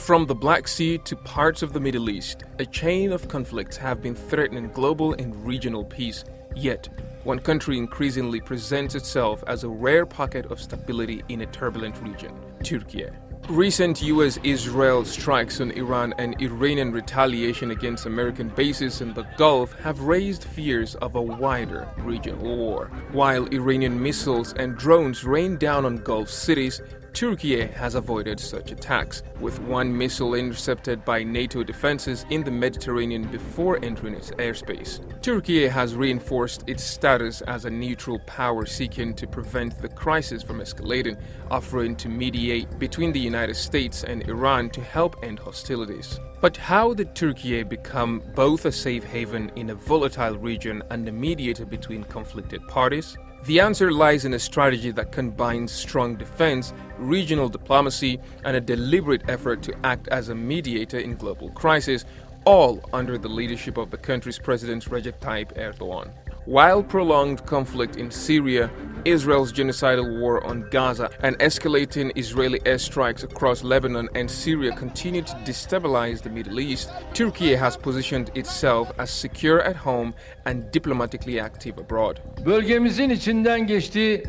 From the Black Sea to parts of the Middle East, a chain of conflicts have been threatening global and regional peace. Yet, one country increasingly presents itself as a rare pocket of stability in a turbulent region: Türkiye. Recent US-Israel strikes on Iran and Iranian retaliation against American bases in the Gulf have raised fears of a wider regional war. While Iranian missiles and drones rain down on Gulf cities, Türkiye has avoided such attacks, with one missile intercepted by NATO defenses in the Mediterranean before entering its airspace. Türkiye has reinforced its status as a neutral power seeking to prevent the crisis from escalating, offering to mediate between the United States and Iran to help end hostilities. But how did Türkiye become both a safe haven in a volatile region and a mediator between conflicted parties? The answer lies in a strategy that combines strong defense, regional diplomacy, and a deliberate effort to act as a mediator in global crisis, all under the leadership of the country's President Recep Tayyip Erdogan. While prolonged conflict in Syria, Israel's genocidal war on Gaza, and escalating Israeli airstrikes across Lebanon and Syria continue to destabilize the Middle East, Türkiye has positioned itself as secure at home and diplomatically active abroad. Bölgemizin içinden geçtiği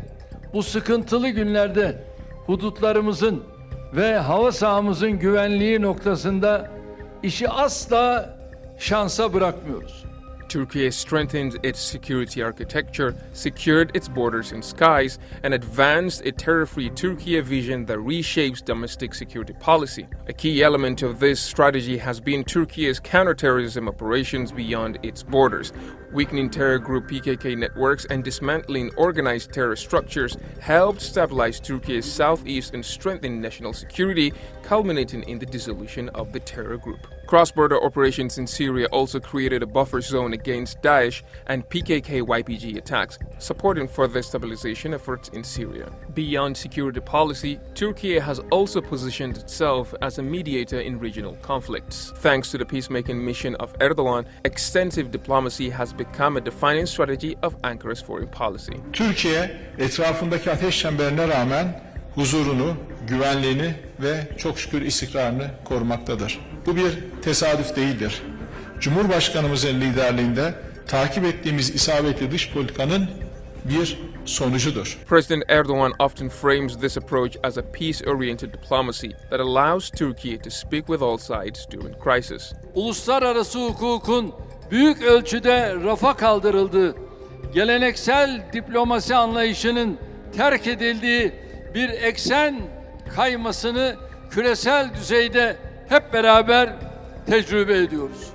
bu sıkıntılı günlerde hudutlarımızın ve hava sahamızın güvenliği noktasında işi asla şansa bırakmıyoruz. Turkey strengthened its security architecture, secured its borders and skies, and advanced a terror-free Turkey vision that reshapes domestic security policy. A key element of this strategy has been Turkey's counterterrorism operations beyond its borders. Weakening terror group PKK networks and dismantling organized terror structures helped stabilize Turkey's southeast and strengthen national security, culminating in the dissolution of the terror group. Cross-border operations in Syria also created a buffer zone against Daesh and PKK-YPG attacks, supporting further stabilization efforts in Syria. Beyond security policy, Turkey has also positioned itself as a mediator in regional conflicts. Thanks to the peacemaking mission of Erdogan, extensive diplomacy has become a defining strategy of Ankara's foreign policy. Türkiye, etrafındaki ateş çemberine rağmen huzurunu, güvenliğini ve çok şükür istikrarını korumaktadır. Bu bir tesadüf değildir. Cumhurbaşkanımızın liderliğinde takip ettiğimiz isabetli dış politikanın bir sonucudur. President Erdogan often frames this approach as a peace-oriented diplomacy that allows Turkey to speak with all sides during crisis. Uluslararası hukukun büyük ölçüde rafa kaldırıldığı, geleneksel diplomasi anlayışının terk edildiği bir eksen kaymasını küresel düzeyde hep beraber tecrübe ediyoruz.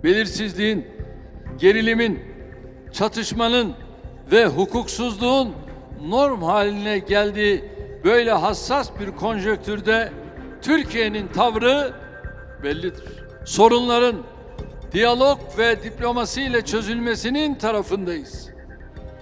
Belirsizliğin, gerilimin, çatışmanın ve hukuksuzluğun norm haline geldiği böyle hassas bir konjonktürde Türkiye'nin tavrı bellidir. Sorunların diyalog ve diplomasiyle çözülmesinin tarafındayız.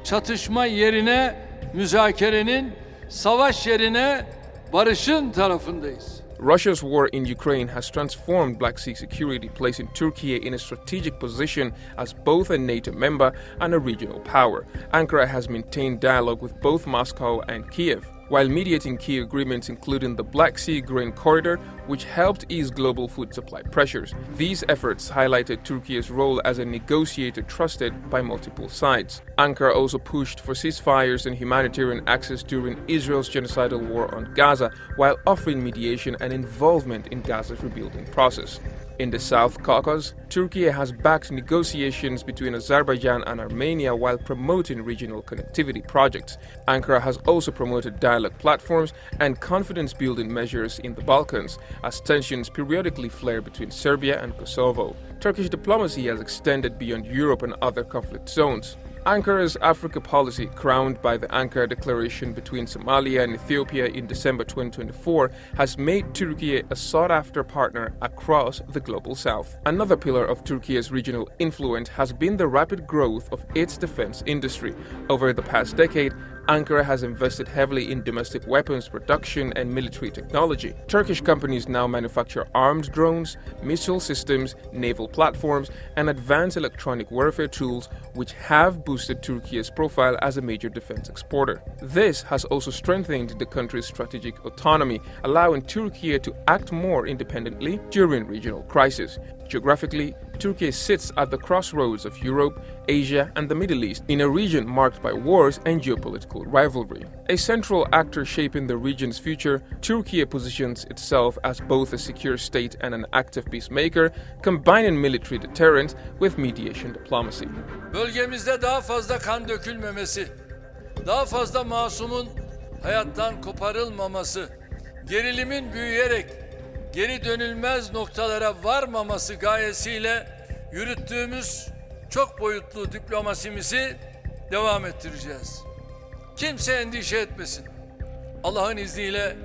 Çatışma yerine müzakerenin, savaş yerine barışın tarafındayız. Russia's war in Ukraine has transformed Black Sea security, placing Turkey in a strategic position as both a NATO member and a regional power. Ankara has maintained dialogue with both Moscow and Kiev, while mediating key agreements including the Black Sea Grain Corridor, which helped ease global food supply pressures. These efforts highlighted Turkey's role as a negotiator trusted by multiple sides. Ankara also pushed for ceasefires and humanitarian access during Israel's genocidal war on Gaza, while offering mediation and involvement in Gaza's rebuilding process. In the South Caucasus, Turkey has backed negotiations between Azerbaijan and Armenia while promoting regional connectivity projects. Ankara has also promoted dialogue platforms and confidence-building measures in the Balkans, as tensions periodically flare between Serbia and Kosovo. Turkish diplomacy has extended beyond Europe and other conflict zones. Ankara's Africa policy, crowned by the Ankara Declaration between Somalia and Ethiopia in December 2024, has made Turkey a sought-after partner across the global south. Another pillar of Turkey's regional influence has been the rapid growth of its defense industry. Over the past decade, Ankara has invested heavily in domestic weapons production and military technology. Turkish companies now manufacture armed drones, missile systems, naval platforms, and advanced electronic warfare tools, which have boosted Turkey's profile as a major defense exporter. This has also strengthened the country's strategic autonomy, allowing Turkey to act more independently during regional crises. Geographically, Turkey sits at the crossroads of Europe, Asia, and the Middle East, in a region marked by wars and geopolitical rivalry. A central actor shaping the region's future, Turkey positions itself as both a secure state and an active peacemaker, combining military deterrence with mediation diplomacy. Bölgemizde daha fazla kan dökülmemesi, daha fazla masumun hayattan koparılmaması, gerilimin büyüyerek geri dönülmez noktalara varmaması gayesiyle yürüttüğümüz çok boyutlu diplomasimizi devam ettireceğiz. Kimse endişe etmesin. Allah'ın izniyle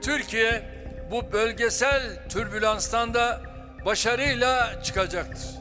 Türkiye bu bölgesel türbülanstan da başarıyla çıkacaktır.